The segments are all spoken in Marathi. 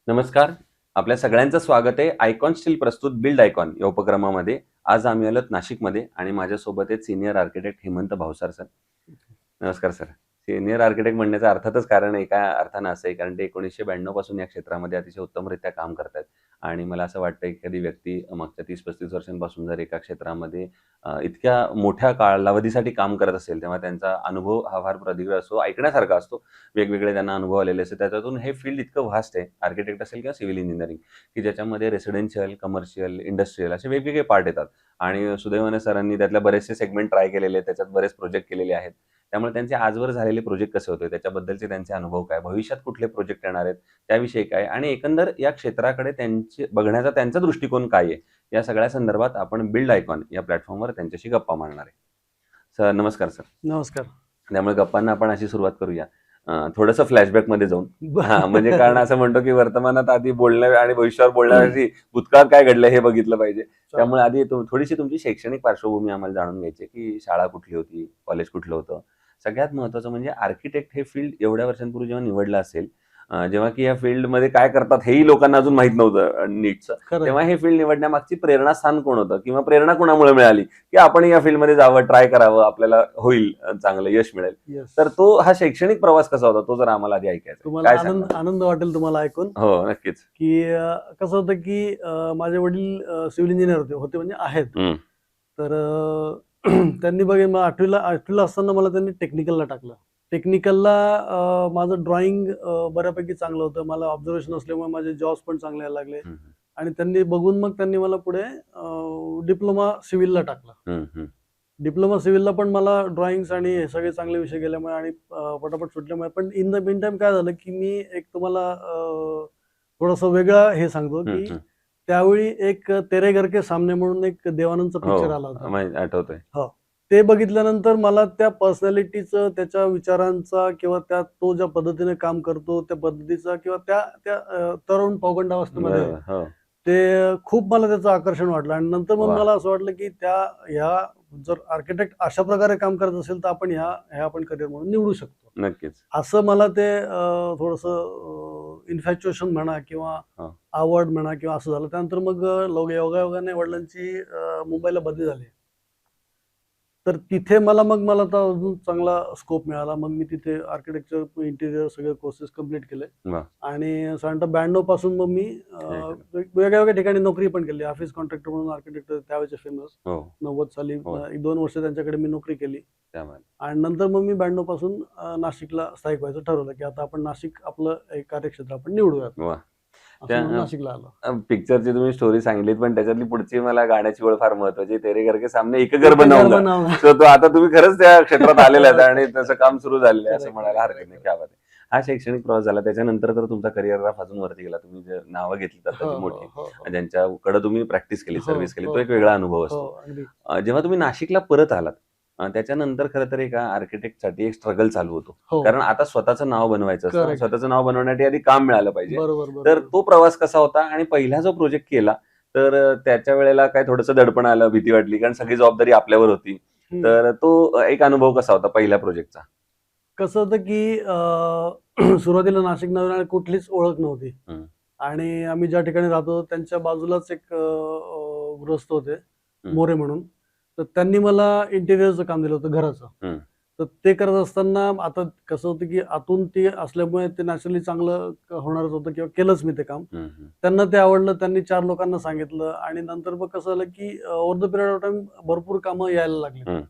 नमस्कार. आपल्या सगळ्यांचं स्वागत आहे आयकॉन स्टील प्रस्तुत बिल्ड आयकॉन या उपक्रमामध्ये. आज आम्ही आलोत नाशिकमध्ये आणि माझ्यासोबत आहेत senior architect Hemant Bhavsar sir. नमस्कार सर. सीनियर आर्किटेक्ट म्हणण्याचं अर्थातच कारण एका अर्थानं असं आहे, कारण ते 1992 पासून या क्षेत्रामध्ये अतिशय उत्तमरित्या काम करतायत आणि मला असं वाटतं एखादी व्यक्ती मागच्या 30-35 वर्षांपासून जर एका क्षेत्रामध्ये इतक्या मोठ्या कालावधीसाठी काम करत असेल, तेव्हा त्यांचा अनुभव हा फार प्रदीर्घ असतो, ऐकण्यासारखा असतो. वेगवेगळे त्यांना अनुभव आलेले असतात. त्याच्यातून हे फील्ड इतकं व्हास्ट आहे, आर्किटेक्ट असेल किंवा सिव्हिल इंजिनिअरिंग, की ज्याच्यामध्ये रेसिडेन्शियल, कमर्शियल, इंडस्ट्रियल असे वेगवेगळे पार्ट येतात आणि सुदैवाने सरांनी त्यातल्या बरेचसे सेगमेंट ट्राय केलेले आहेत, त्याच्यात बरेच प्रोजेक्ट केलेले आहेत. त्यामुळे त्यांचे आजवर झालेले प्रोजेक्ट कसे होते, त्याच्याबद्दलचे त्यांचे अनुभव काय, भविष्यात कुठले प्रोजेक्ट येणार आहेत, त्याविषयी काय आणि एकंदर या क्षेत्राकडे त्यांचे बघण्याचा त्यांचा दृष्टिकोन काय आहे, या सगळ्या संदर्भात आपण बिल्ड आयकॉन या प्लॅटफॉर्मवर त्यांच्याशी गप्पा मारणार आहे. सर नमस्कार सर. नमस्कार. त्यामुळे गप्पांना आपण अशी सुरुवात करूया थोडंसं फ्लॅशबॅकमध्ये जाऊन. बरं. म्हणजे कारण असं म्हणतो की वर्तमानात आधी बोलण्या आणि भविष्यावर बोलण्यासाठी भूतकाळात काय घडलं हे बघितलं पाहिजे. त्यामुळे आधी थोडीशी तुमची शैक्षणिक पार्श्वभूमी आम्हाला जाणून घ्यायची आहे, की शाळा कुठली होती, कॉलेज कुठलं होतं. सगळ्यात महत्त्वाचं म्हणजे आर्किटेक्ट हे फील्ड एवढ्या वर्षांपूर्वी जेव्हा निवडलं असेल, जेव्हा की या फील्डमध्ये काय करतात हेही लोकांना अजून माहित नव्हतं नीटचं, खरंय. तेव्हा हे फील्ड निवडण्यामागची प्रेरणास्थान कोण होतं किंवा प्रेरणा कोणामुळे मिळाली, की आपण या फील्डमध्ये जावं, ट्राय करावं, आपल्याला होईल चांगलं यश मिळेल. Yes. तर तो हा शैक्षणिक प्रवास कसा होता, तो जर आम्हाला आधी ऐकायचा आहे. तुम्हाला काय आनंद सांगाल? आनंद वाटेल तुम्हाला ऐकून, हो, नक्कीच. की कसं होतं की माझे वडील सिव्हिल इंजिनियर होते म्हणजे आहेत. हं. तर त्यांनी बघेन मला आठवीला असताना मला त्यांनी टेक्निकलला टाकलं. टेक्निकलला माझं ड्रॉइंग बऱ्यापैकी चांगलं होतं. मला ऑब्झर्वेशन असल्यामुळे माझे जॉब्स पण चांगले यायला लागले हं, आणि त्यांनी बघून मग त्यांनी मला पुढे डिप्लोमा सिव्हिलला टाकला. हं, हं. डिप्लोमा सिव्हिलला पण मला ड्रॉइंग्स आणि हे सगळे चांगले विषय गेल्यामुळे आणि पटापट सुटल्यामुळे, पण इन द मीन टाइम काय झालं की मी एक तुम्हाला थोडंसं वेगळं हे सांगतो हं, की हं. त्यावेळी एक तेरे घर के सामने म्हणून एक देवानंदचा हो, पिक्चर आला होता. माहिती आठवतंय. हो. ते बघितल्यानंतर मला त्या पर्सनॅलिटीचं, त्याच्या विचारांचा किंवा तो ज्या पद्धतीने काम करतो त्या पद्धतीचा किंवा त्या त्या तरुण पौगंडावस्थेमध्ये आहे, बरोबर. हो. ते खूप मला त्याचं आकर्षण वाटलं आणि नंतर मग वाह! मला असं वाटलं की ह्या जर आर्किटेक्ट अशा प्रकारे काम करत असेल तर आपण ह्या आपण करिअर म्हणून निवडू शकतो. नक्कीच. असं मला ते थोडंसं इन्फॅच्युएशन म्हणा किंवा हां. आवड म्हणा किंवा असं झालं. त्यानंतर मग योगायोगाने वडिलांची मुंबईला बदली झाली. तर तिथे मला तर अजून चांगला स्कोप मिळाला. मग मी तिथे आर्किटेक्चर, इंटिरियर सगळे कोर्सेस कंप्लीट केले वाह! आणि साधारणतः 92 पासून मग मी वेगळ्या ठिकाणी नोकरी पण केली. ऑफिस कॉन्ट्रॅक्टर म्हणून आर्किटेक्ट त्यावेळेचे फेमस. हो. 90 साली हो. 1-2 वर्ष त्यांच्याकडे मी नोकरी केली त्यामुळे. आणि नंतर मग मी 92 पासून नाशिकला स्थायिक व्हायचं ठरवलं, की आता आपण नाशिक आपलं एक कार्यक्षेत्र आपण निवडूयात. वाह! असं त्या म्हणून नाशिकला आलो. पिक्चरची तुम्ही स्टोरी सांगितलीत, पण त्याच्यातली पुढची मला गाण्याची ओळ फार महत्वाची. तेरे घर के सामने एक घर एक घर बनाऊंगा. बनाऊंगा. सो तो आता तुम्ही खरंच त्या क्षेत्रात आलेले आहेत आणि त्याचं काम सुरू झालेलं आहे असं Correct, म्हणायला हरकत correct, नाही. correct. क्या बात आहे. हा शैक्षणिक प्रवास झाला. त्याच्यानंतर तर तुमचा करिअर ग्राफ अजून वरती गेला. तुम्ही जे नावं घेतली हो, आताची हो, मोठी, हो, हो. ज्यांच्याकडे तुम्ही प्रॅक्टिस केली, हो, सर्व्हिस केली, हो, तो एक हो. वेगळा अनुभव हो, असतो. अगदी. जेव्हा तुम्ही नाशिकला परत आलात, त्याच्यानंतर खरं तर एका आर्किटेक्टसाठी एक स्ट्रगल चालू होतो. हो. कारण आता स्वतःचं नाव बनवायचं असतं. Correct. स्वतःचं नाव बनवण्यासाठी आधी काम मिळालं पाहिजे. बरोबर, तर बरोबर. तो प्रवास कसा होता आणि पहिला जो प्रोजेक्ट केला, तर त्याच्या वेळेला काय थोडंसं दडपण आलं, भीती वाटली, कारण सगळी जबाबदारी आपल्यावर होती. हं. तर तो एक अनुभव कसा होता पहिल्या प्रोजेक्टचा? कसं होतं की सुरुवातीला नाशिक नवीन आणि कुठलीच ओळख नव्हती हं. आणि आम्ही ज्या ठिकाणी राहतो त्यांच्या बाजूलाच एक गृहस्थ होते, हं. मोरे म्हणून. तर त्यांनी मला इंटिरियरचं काम दिलं होतं घराचं. हं. तर ते करत असताना आता कसं होतं की आतून ते असल्यामुळे ते नॅचरली चांगलं होणारच होतं किंवा केलंच मी ते काम. हं, हं. त्यांना ते आवडलं. त्यांनी 4 लोकांना सांगितलं आणि नंतर मग कसं झालं की over the period of time भरपूर कामं यायला लागली. हं.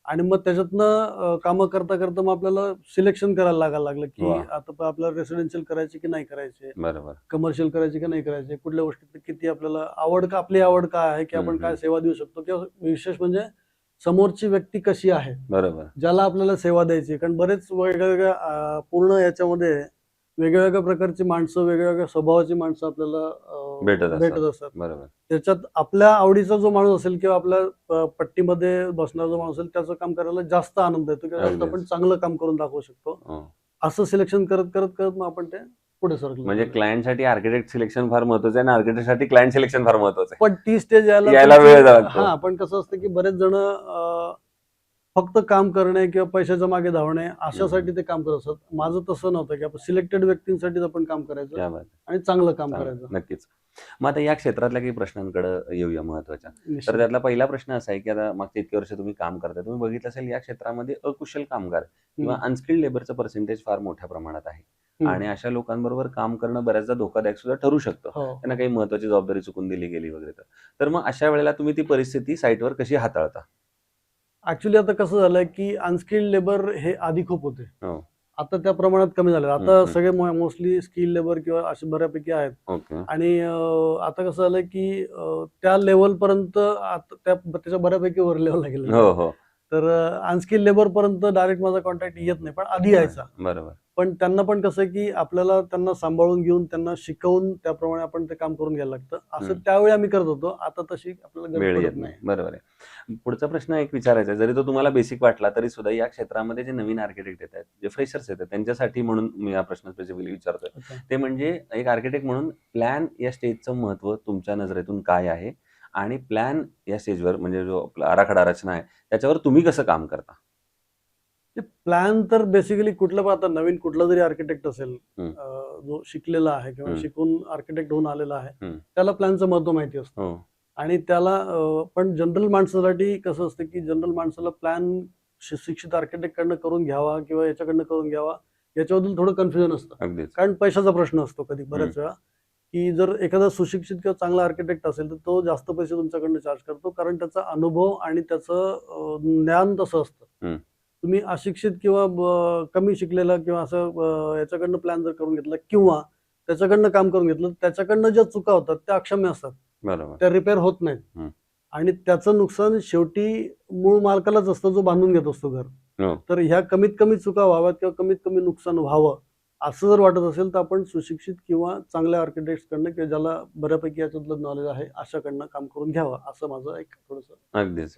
आणि मग त्याच्यातनं कामं करता आपल्याला सिलेक्शन करायला लागायला लागलं, की वाह! आता आपल्याला रेसिडेन्शियल करायचे की नाही करायचे, बरोबर. कमर्शियल करायचे की नाही करायचे, कुठल्या गोष्टीत किती आपल्याला आपली आवड काय आहे, की हं, आपण हं. काय सेवा देऊ शकतो किंवा विशेष म्हणजे समोरची व्यक्ती कशी आहे, बरोबर. ज्याला आपल्याला सेवा द्यायची. कारण बरेच वेगवेगळ्या पूर्ण याच्यामध्ये वेगवेगळ्या प्रकारची माणसं, वेगवेगळ्या स्वभावाची माणसं आपल्याला भेटत असतात. बरोबर. त्याच्यात आपल्या आवडीचा जो माणूस असेल किंवा आपल्या पट्टीमध्ये बसणारा जो माणूस असेल त्याचं काम करायला जास्त आनंद येतो किंवा जास्त अगदीच. आपण चांगलं काम करून दाखवू शकतो. हो. असं सिलेक्शन करत मग आपण ते पुढे सरकलो. म्हणजे क्लायंटसाठी आर्किटेक्ट सिलेक्शन फार महत्वाचं आहे आणि आर्किटेक्टसाठी क्लायंट सिलेक्शन फार महत्वाचं आहे. पण ती स्टेज यायला वेळ लागतो. हां, पण कसं असतं की बरेच जण फक्त काम करणे किंवा पैशाच्या मागे धावणे अशासाठी ते काम करत असतात. माझं तसं नव्हतं की आपण सिलेक्टेड व्यक्तींसाठीच आपण काम करायचं क्या बात आणि चांगलं काम चांगलं. करायचं. नक्कीच. मग आता या क्षेत्रातल्या काही प्रश्नांकडे येऊया महत्वाच्या. तर निश्चित. त्यातला पहिला प्रश्न असा आहे, की आता मागचे इतके वर्ष तुम्ही काम करताय. तुम्ही बघितलं असेल या क्षेत्रामध्ये अकुशल कामगार किंवा अनस्किल्ड लेबरचं पर्सेंटेज फार मोठ्या प्रमाणात आहे. आणि अशा लोकांबरोबर काम करणं बऱ्याचदा धोकादायक सुद्धा ठरू शकतं. हो. त्यांना काही महत्वाची जबाबदारी चुकून दिली गेली वगैरे तर. तर मग अशा वेळेला तुम्ही ती परिस्थिती साईटवर कशी हाताळता? ऍक्च्युली आता कसं झालंय की अनस्किल्ड लेबर हे आधी खूप होते. हो. आता त्या प्रमाणात कमी झाले. आता हम्म. सगळे मोस्टली स्किल लेबर किंवा असे बऱ्यापैकी आहेत. ओके. आणि आता कसं झालंय की त्या लेवल पर्यंत आता त्याच्या बऱ्यापैकी वर लेवलला गेलेलं आहे. हो हो तर अनस्किल लेबर पर्यंत डायरेक्ट माझा कॉन्टॅक्ट येत नाही, पण आधी यायचा. बरोबर. पण त्यांना पण कसं आहे की आपल्याला त्यांना सांभाळून घेऊन त्यांना शिकवून त्याप्रमाणे आपण ते काम करून घ्यायला लागतं. असं त्यावेळी आम्ही करत होतो. आता तशी आपल्याला वेळ गरज येत पडत नाही. नाही. बरोबर आहे. पुढचा प्रश्न एक विचारायचा आहे. जरी तो तुम्हाला बेसिक वाटला तरी सुद्धा या क्षेत्रामध्ये जे नवीन आर्किटेक्ट येत आहेत, जे फ्रेशर्स येतात त्यांच्यासाठी म्हणून मी हा प्रश्न स्पेसिफिकली विचारतोय. अच्छा. ते म्हणजे एक आर्किटेक्ट म्हणून प्लॅन या स्टेजचं महत्त्व तुमच्या नजरेतून काय आहे? आणि प्लॅन या स्टेजवर म्हणजे जो आपला आराखडा रचना आहे, त्याच्यावर तुम्ही कसं काम करता? प्लॅन तर बेसिकली कुठलं पण आता नवीन कुठला जरी आर्किटेक्ट असेल, जो शिकलेला आहे किंवा शिकून आर्किटेक्ट होऊन आलेला आहे, त्याला प्लॅनचं महत्व माहिती असतं. हो. आणि त्याला पण जनरल माणसासाठी कसं असतं की जनरल माणसाला प्लॅन शिक्षित आर्किटेक्ट कडनं करून घ्यावा किंवा याच्याकडनं करून घ्यावा याच्याबद्दल थोडं कन्फ्युजन असतं. अगदीच. कारण पैशाचा प्रश्न असतो कधी बऱ्याच वेळा, की जर एखादा सुशिक्षित किंवा चांगला आर्किटेक्ट असेल तर तो जास्त पैसे तुमच्याकडनं चार्ज करतो, कारण त्याचा अनुभव आणि त्याचं ज्ञान तसं असतं. तुम्ही अशिक्षित किंवा कमी शिकलेला किंवा असं याच्याकडनं प्लॅन जर करून घेतला किंवा त्याच्याकडनं काम करून घेतलं, त्याच्याकडनं ज्या चुका होतात त्या अक्षम्य असतात. बरोबर. त्या रिपेअर होत नाहीत. आणि त्याचं नुकसान शेवटी मूळ मालकालाच असतं, जो बांधून घेत असतो घर. हो. तर ह्या कमीत कमी चुका व्हाव्यात किंवा कमीत कमी नुकसान व्हावं असं जर वाटत असेल तर आपण सुशिक्षित किंवा चांगल्या आर्किटेक्ट कडनं किंवा ज्याला बऱ्यापैकी याच्यातलं नॉलेज आहे अशाकडनं काम करून घ्यावं, असं माझं एक थोडंसं. अगदीच.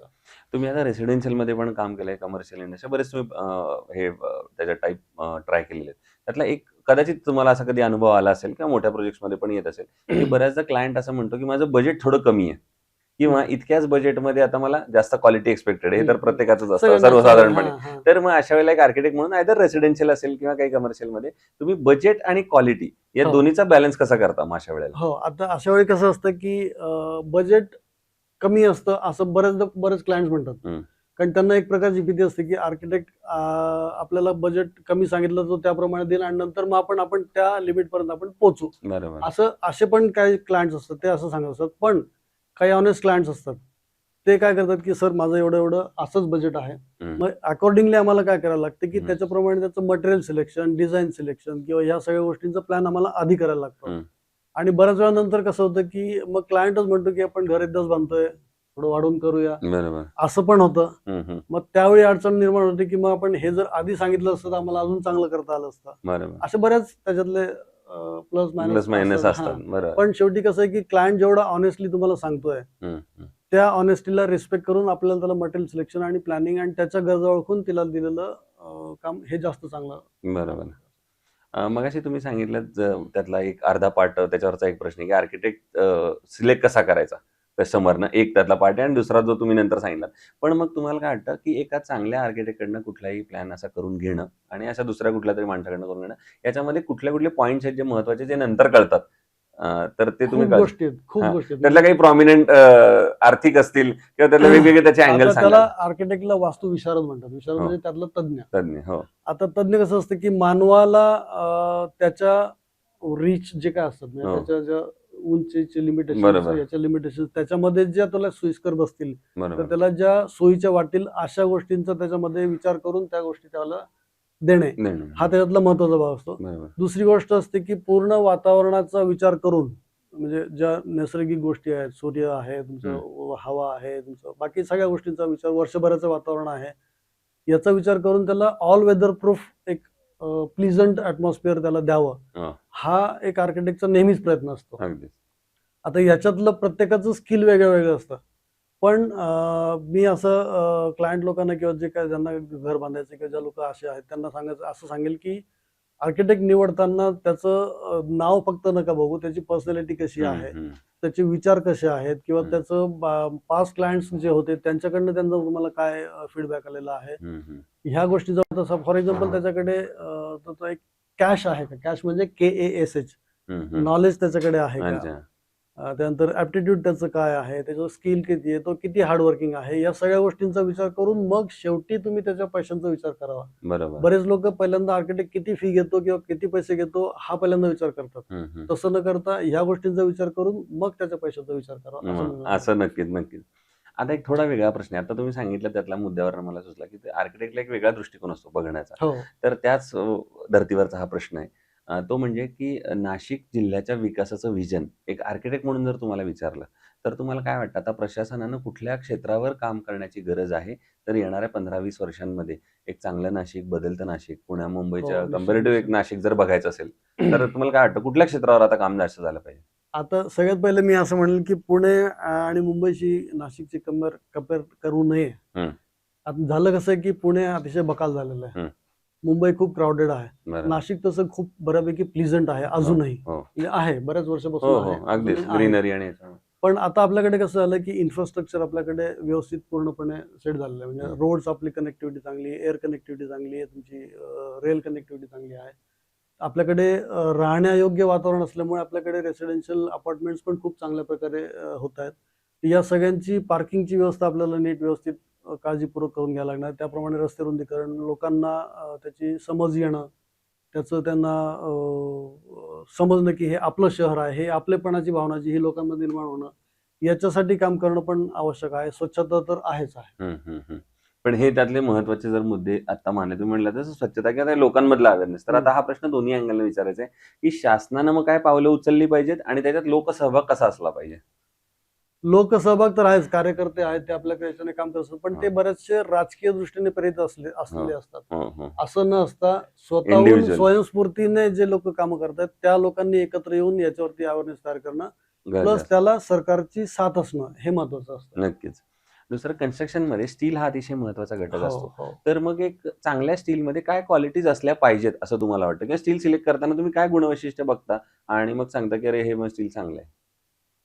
तुम्ही आता रेसिडेन्शियलमध्ये पण काम केलंय, कमर्शियल इंडस्ट्री बरेच तुम्ही त्याच्या टाईप ट्राय केलेले आहेत. त्यातला एक कदाचित तुम्हाला असा कधी अनुभव आला असेल किंवा मोठ्या प्रोजेक्ट्समध्ये पण येत असेल, की बऱ्याचदा क्लायंट असं म्हणतो, की माझं बजेट थोडं कमी आहे किंवा इतक्याच बजेटमध्ये आता मला जास्त क्वालिटी एक्सपेक्टेड आहे. हे तर प्रत्येकाचंच असतं सर्वसाधारणपणे. तर मग अशा वेळेला एक आर्किटेक्ट म्हणून आयदर रेसिडेन्शियल असेल किंवा काही कमर्शियलमध्ये तुम्ही बजेट आणि क्वालिटी या दोन्हीचा बॅलन्स कसा करता मग अशा वेळेला? हो, आता अशा वेळी कसं असतं की बजेट कमी असतं असं बरेच क्लायंट्स म्हणतात. कारण त्यांना एक प्रकारची भीती असते की आर्किटेक्ट आपल्याला बजेट कमी सांगितलं तर त्याप्रमाणे देईल आणि नंतर मग आपण त्या लिमिट पर्यंत आपण पोहोचू. बरोबर. असे पण काही क्लायंट्स असतात, ते असं सांगत असतात. पण काही ऑनेस्ट क्लायंट्स असतात, ते काय करतात की सर माझं एवढं असंच बजेट आहे. मग अकॉर्डिंगली आम्हाला काय करायला लागतं की त्याच्याप्रमाणे त्याचं मटेरियल सिलेक्शन, डिझाईन सिलेक्शन किंवा ह्या सगळ्या गोष्टींचा प्लॅन आम्हाला आधी करायला लागतो. आणि बऱ्याच वेळा नंतर कसं होतं की मग क्लायंटच म्हणतो की आपण घर एकदाच बांधतोय, थोडं वाढवून करूया. बरोबर. असं पण होतं. मग त्यावेळी अडचण निर्माण होते की मग आपण हे जर आधी सांगितलं असतं तर आम्हाला अजून चांगलं करता आलं असतं. बरोबर. असे बऱ्याच त्याच्यातले प्लस मायनस असतात. बरोबर. पण शेवटी कसं आहे की क्लायंट जेवढा ऑनेस्टली तुम्हाला सांगतोय त्या ऑनेस्टीला रिस्पेक्ट करून आपल्याला त्याला मटेरियल सिलेक्शन आणि प्लॅनिंग आणि त्याच्या गरजा ओळखून तिला दिलेलं काम हे जास्त चांगलं. बरोबर. मगाशी तुम्ही सांगितलं त्यातला एक अर्धा पार्ट त्याच्यावरचा एक प्रश्न आहे की आर्किटेक्ट सिलेक्ट कसा करायचा कस्टमरनं, एक त्यातला पार्ट आहे आणि दुसरा जो तुम्ही नंतर सांगितला. पण मग तुम्हाला काय वाटतं की एका चांगल्या आर्किटेक्टकडनं कुठलाही प्लॅन असा करून घेणं आणि अशा दुसऱ्या कुठल्या तरी माणसाकडनं करून घेणं, याच्यामध्ये कुठले पॉईंट्स आहेत जे महत्वाचे जे नंतर कळतात, तर ते तुम्ही खूप गोष्टी आहेत. त्यातल्या काही प्रॉमिनंट आर्थिक असतील किंवा त्यातले वेगवेगळे त्याचे अँगल त्याला आर्किटेक्टला वास्तू विशारद म्हणतात. विशारद म्हणजे त्यातलं तज्ञ. हो. आता तज्ञ कसं असतं की मानवाला त्याच्या रिच जे काय असतात म्हणजे त्याच्या ज्या उंचीचे लिमिटेशन, याच्या लिमिटेशन त्याच्यामध्ये ज्या त्याला सोयीस्कर बसतील तर त्याला ज्या सोयीच्या वाटतील अशा गोष्टींचा त्याच्यामध्ये विचार करून त्या गोष्टी त्याला देणे हा त्याच्यातला महत्वाचा भाग असतो. दुसरी गोष्ट असते की पूर्ण वातावरणाचा विचार करून, म्हणजे ज्या नैसर्गिक गोष्टी आहेत, सूर्य आहे, तुमचं हवा आहे, तुमचं बाकी सगळ्या गोष्टींचा विचार, वर्षभराचं वातावरण आहे, याचा विचार करून त्याला ऑल वेदर प्रूफ एक प्लीझंट ऍटमॉस्फिअर त्याला द्यावं, हा एक आर्किटेक्टचा नेहमीच प्रयत्न असतो. आता याच्यातलं प्रत्येकाचं स्किल वेगळं असतं. पण मी असं क्लायंट लोकांना किंवा जे काय ज्यांना घर बांधायचं किंवा ज्या लोक असे आहेत त्यांना असं सांगेल की आर्किटेक्ट निवडताना त्याचं नाव फक्त नका बघू, त्याची पर्सनॅलिटी कशी आहे, त्याचे विचार कसे आहेत, किंवा त्याचं पास्ट क्लायंट्स जे होते त्यांच्याकडनं त्यांचा तुम्हाला काय फीडबॅक आलेला आहे, ह्या गोष्टी जर तसं फॉर एक्झाम्पल त्याच्याकडे त्याचा एक कॅश आहे का, कॅश म्हणजे KASH, नॉलेज त्याच्याकडे आहे का, त्यानंतर ऍप्टिट्यूड त्याचं काय आहे, त्याचं स्किल किती आहे, तो किती हार्डवर्किंग आहे, या सगळ्या गोष्टींचा विचार करून मग शेवटी तुम्ही त्याच्या पैशांचा विचार करावा. बरोबर. बरेच लोक पहिल्यांदा आर्किटेक्ट किती फी घेतो किंवा किती पैसे घेतो हा पहिल्यांदा विचार करतात. तसं न करता ह्या गोष्टींचा विचार करून मग त्याच्या पैशाचा विचार करावा. असं नक्कीच. आता एक थोडा वेगळा प्रश्न आहे. आता तुम्ही सांगितलं त्यातल्या मुद्द्यावर मला सुचला की आर्किटेक्टला एक वेगळा दृष्टिकोन असतो बघण्याचा. तर त्याच धर्तीवरचा हा प्रश्न आहे. तो म्हणजे की नाशिक जिल्ह्याच्या विकासाचं व्हिजन एक आर्किटेक्ट म्हणून जर तुम्हाला विचारलं तर तुम्हाला काय वाटतं, आता प्रशासनानं कुठल्या क्षेत्रावर काम करण्याची गरज आहे तर येणाऱ्या 15-20 वर्षांमध्ये एक चांगलं नाशिक, बदलतं नाशिक, पुण्या मुंबईच्या कम्पॅरेटिव्ह एक नाशिक जर बघायचं असेल तर तुम्हाला काय वाटतं कुठल्या क्षेत्रावर आता काम जास्त झालं पाहिजे? आता सगळ्यात पहिले मी असं म्हणेल की पुणे आणि मुंबईची नाशिकची कंपेअर करू नये. आता झालं कसं की पुणे अतिशय बकाल झालेलं आहे, मुंबई खूप क्राऊडेड आहे, नाशिक तसं खूप बऱ्यापैकी प्लीझंट आहे अजूनही, म्हणजे आहे बऱ्याच वर्षापासून ग्रीनरी आणि पण आता आपल्याकडे कसं झालं की इन्फ्रास्ट्रक्चर आपल्याकडे व्यवस्थित पूर्णपणे सेट झालेलं आहे. म्हणजे रोड्स आपली कनेक्टिव्हिटी चांगली आहे, एअर कनेक्टिव्हिटी चांगली आहे, तुमची रेल कनेक्टिव्हिटी चांगली आहे. आपल्याकडे राहण्यायोग्य वातावरण असल्यामुळे आपल्याकडे रेसिडेन्शियल अपार्टमेंट्स पण खूप चांगल्या प्रकारे होत आहेत. या सगळ्यांची पार्किंगची व्यवस्था आपल्याला नीट व्यवस्थित काळजीपूर्वक करून घ्यायला लागणार. त्याप्रमाणे रस्ते रुंदीकरण, लोकांना त्याची समज येणं, त्याचं त्यांना समजणं की हे आपलं शहर आहे, हे आपलेपणाची भावना जी ही लोकांमध्ये निर्माण होणं, याच्यासाठी काम करणं पण आवश्यक आहे. स्वच्छता तर आहेच आहे. पण हे त्यातले महत्वाचे जर मुद्दे आता मानले तुम्ही म्हटलं तसं स्वच्छता किंवा लोकांमधला अवेअरनेस, तर आता हा प्रश्न दोन्ही अँगलने विचारायचा आहे की शासनानं मग काय पावलं उचलली पाहिजेत आणि त्याच्यात लोकसहभाग कसा असला पाहिजे? लोकसहभाग तर आहेच, कार्यकर्ते आहेत ते आपल्याकडे याच्याने काम करत असतात, पण ते बरेचसे राजकीय दृष्टीने प्रेरित असलेले असतात. असं न असता स्वतःहून स्वयंस्फूर्तीने जे लोक काम करतात त्या लोकांनी एकत्र येऊन याच्यावरती अवेअरनेस तयार करणं, प्लस त्याला सरकारची साथ असणं हे महत्वाचं असतं. नक्कीच. दुसरं, कन्स्ट्रक्शन मध्ये स्टील हा अतिशय महत्वाचा घटक असतो. तर मग एक चांगल्या स्टील मध्ये काय क्वालिटीज असल्या पाहिजेत असं तुम्हाला वाटतं, किंवा स्टील सिलेक्ट करताना तुम्ही काय गुणवैशिष्ट्य बघता आणि मग सांगता की अरे हे मग स्टील चांगलं आहे?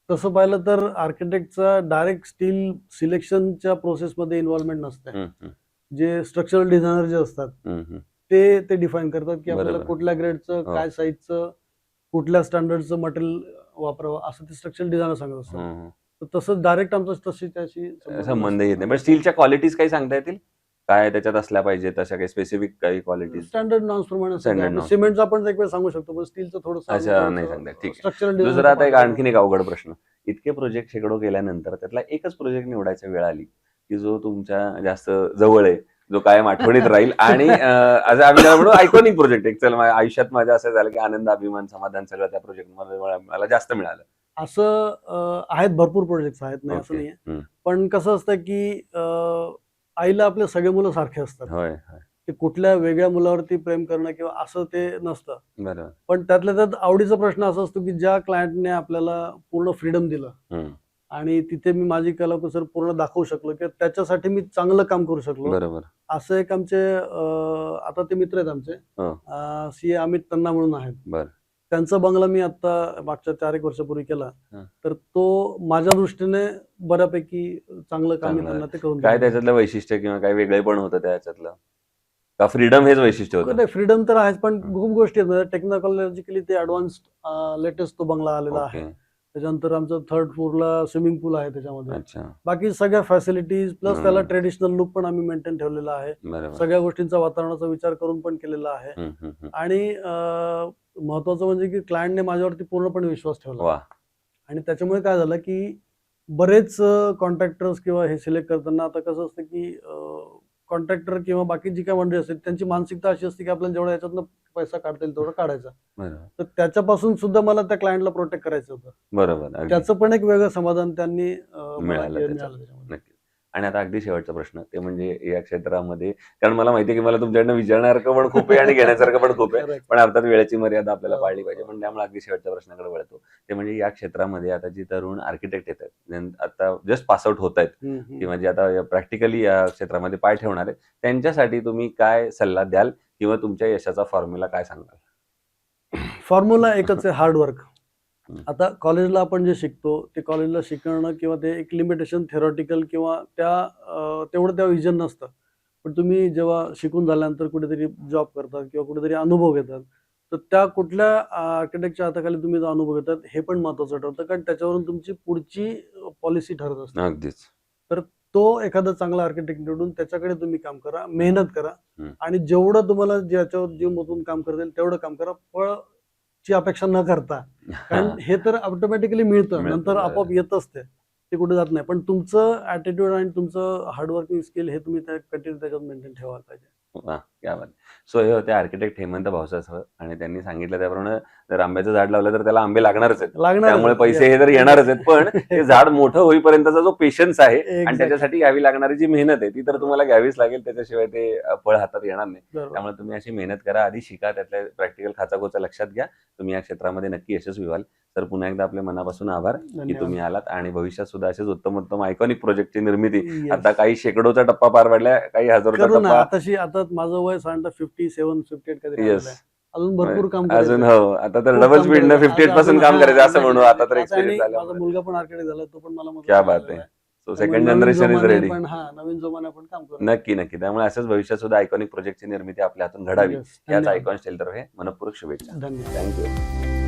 तसं पाहिलं तर आर्किटेक्टचा डायरेक्ट स्टील सिलेक्शनच्या प्रोसेसमध्ये इन्व्हॉल्वमेंट नसते. जे स्ट्रक्चरल डिझायनर जे असतात ते डिफाईन करतात की आपल्याला कुठल्या ग्रेडचं, काय साईजचं, कुठल्या स्टँडर्डचं मटेरियल वापरावं असं ते स्ट्रक्चरल डिझायनर सांगत असतात. तसंच डायरेक्ट आमचं त्याशी संबंध येत नाही. पण स्टीलच्या क्वालिटीज काही सांगता येतील काय त्याच्यात असल्या पाहिजे, तशा काही स्पेसिफिक काही क्वालिटीज? स्टँडर्ड नॉर्म्स प्रमाणे सिमेंटचं आपण एक वेळ सांगू शकतो, पण स्टीलचं थोडंसं नाही सांगता. ठीक आहे. दुसरा आता एक आणखीन एक अवघड प्रश्न, इतके प्रोजेक्ट शेकडो केल्यानंतर त्यातला एकच प्रोजेक्ट निवडायची वेळ आली की जो तुमच्या जास्त जवळ आहे, जो कायम आठवणीत राहील आणि असं आम्ही म्हणू आयकॉनिक प्रोजेक्ट, एक चल आयुष्यात माझ्या असं झालं की आनंद, अभिमान, समाधान सगळं त्या प्रोजेक्ट मध्ये मला जास्त मिळालं? असं आहेत, भरपूर प्रोजेक्ट आहेत, नाही असं नाहीये. पण कसं असतं की आईला आपले सगळे मुलं सारखे असतात, ते कुठल्या वेगळ्या मुलावरती प्रेम करणं किंवा असं ते नसतं. पण त्यातल्या त्यात आवडीचा प्रश्न असा असतो की ज्या क्लायंटने आपल्याला पूर्ण फ्रीडम दिलं आणि तिथे मी माझी कलाकुसर पूर्ण दाखवू शकलो किंवा त्याच्यासाठी मी चांगलं काम करू शकलो. असं एक आमचे आता ते मित्र आहेत आमचे, CA अमित तन्ना म्हणून आहेत. त्यांचा बंगला मी आता मागच्या 4-1 वर्षापूर्वी केला, तर तो माझ्या दृष्टीने बऱ्यापैकी चांगलं काम त्यांना ते करून. काय त्याच्यातलं वैशिष्ट्य किंवा काय वेगळे पण होतं त्याच्यातलं, का फ्रीडम हेच वैशिष्ट्य होतं? फ्रीडम तर आहेच, पण खूप गोष्टी आहेत. टेक्नॉलॉजिकली ते ऍडव्हान्स्ड लेटेस्ट तो बंगला आलेला आहे. त्याच्यानंतर आमचं 3rd फ्लोअरला स्विमिंग पूल आहे त्याच्यामध्ये. बाकी सगळ्या फॅसिलिटीज प्लस त्याला ट्रेडिशनल लुक पण आम्ही मेंटेन ठेवलेला आहे. सगळ्या गोष्टींचा वातावरणाचा विचार करून पण केलेला आहे. आणि महत्वाचं म्हणजे की क्लायंटने माझ्यावरती पूर्णपणे विश्वास ठेवला आणि त्याच्यामुळे काय झालं की बरेच कॉन्ट्रॅक्टर्स किंवा हे सिलेक्ट करताना आता कसं असतं की कॉन्ट्रॅक्टर किंवा बाकी जी काही मंडळी असते त्यांची मानसिकता अशी असते की आपल्याला जेवढा याच्यातनं पैसा काढता येईल तेवढा काढायचा. तर त्याच्यापासून सुद्धा मला त्या क्लायंटला प्रोटेक्ट करायचं होतं. त्याचं पण एक वेगळं समाधान त्यांनी मिळालं त्याच्यामध्ये. आणि आता अगदी शेवटचा प्रश्न ते म्हणजे या क्षेत्रामध्ये, कारण मला माहिती आहे की मला तुमच्याकडनं विचारण्यासारखं पण खूप आहे आणि घेण्यासारखं पण खूप आहे, Correct. पण अर्थात वेळेची मर्यादा आपल्याला हो, पाळली पाहिजे. हो. पण त्यामुळे अगदी शेवटच्या प्रश्नाकडे वळतो. ते म्हणजे या क्षेत्रामध्ये आता जी तरुण आर्किटेक्ट येत आहेत, आता जस्ट पास आउट होत आहेत किंवा जे आता प्रॅक्टिकली या क्षेत्रामध्ये पाय ठेवणार आहेत, त्यांच्यासाठी तुम्ही काय सल्ला द्याल किंवा तुमच्या यशाचा फॉर्म्युला काय सांगाल? फॉर्म्युला एकच आहे, हार्डवर्क. हम्म. आता कॉलेजला आपण जे शिकतो ते कॉलेजला शिकणं किंवा ते एक लिमिटेशन थेरॉटिकल किंवा तेवढं त्या विजन नसतं. पण तुम्ही जेव्हा शिकून झाल्यानंतर कुठेतरी जॉब करतात किंवा कुठेतरी अनुभव घेतात, तर त्या कुठल्या आर्किटेक्टच्या हाताखाली तुम्ही जो अनुभव घेतात हे पण महत्त्वाचं ठरतं, कारण त्याच्यावरून तुमची पुढची पॉलिसी ठरत असते. अगदीच. तर तो एखादा चांगला आर्किटेक्ट निवडून त्याच्याकडे तुम्ही काम करा, मेहनत करा हम्म. आणि जेवढं तुम्हाला ज्याच्यावर जीव काम करता येईल तेवढं काम करा, फळची अपेक्षा न करता. कारण हे तर ऑटोमॅटिकली मिळतं, मिळतं, नंतर बरोबर. आपोआप येतच ते कुठे जात नाही. पण तुमचं ॲटिट्यूड आणि तुमचं हार्डवर्किंग स्किल हे तुम्ही कंटिन्यू त्याच्यात मेंटेन ठेवायला पाहिजे. वा, क्या बात. सो हे होते आर्किटेक्ट हेमंत भावसार सर आणि त्यांनी सांगितलं त्याप्रमाणे जर आंब्याचं झाड लावलं तर त्याला आंबे लागणारच आहेत, लागणारच त्यामुळे आहे. पैसे Yes. हे तर येणारच आहेत, पण ते झाड मोठं होईपर्यंतचा जो पेशन्स आहे आणि Exactly. त्याच्यासाठी घ्यावी लागणारी जी मेहनत आहे ती तर तुम्हाला घ्यावीच लागेल, त्याच्याशिवाय ते फळ हातात येणार नाही. बरोबर. त्यामुळे तुम्ही अशी मेहनत करा, आधी शिका, त्यातल्या प्रॅक्टिकल खाचाखोचा लक्षात घ्या, तुम्ही या क्षेत्रामध्ये नक्की यशस्वी व्हाल. तर पुन्हा एकदा आपल्या मनापासून आभार की धन्यवाद. तुम्ही आलात आणि भविष्यात सुद्धा असेच उत्तम उत्तम आयकॉनिक प्रोजेक्टची निर्मिती, Yes. आता काही शेकडोचा टप्पा पार पडलाय, काही हजारोचा करू ना. टप्पा. आता माझं वय साधारणतः 57, 58 कधी येस, आहे. अजून भरपूर काम अजून करायचं. हो, आता तर खूप डबल काम स्पीडनं करायचं. 58 पासून अजून काम हां, करायचं असं म्हणू, exactly. आता तर आता एक्सपिरियन्स आणि माझा झाल्यामुळे. मुलगा पण आर्किटेक्ट झाला, तो पण मला मदत क्या करायला बात आहे. लागलाय. सो त्यामुळे सेकंड नवीन जनरेशन इज जोमाने रेडी. नवीन जोमाने आपण काम करू. नक्की नक्की. त्यामुळे असंच भविष्यात सुद्धा आयकॉनिक प्रोजेक्टची निर्मिती आपल्या हातून घडावी, Yes. याच धन्यवाद. आयकॉन स्टीलतर्फे मनपूर्वक शुभेच्छा. धन्यवाद. थँक्यू.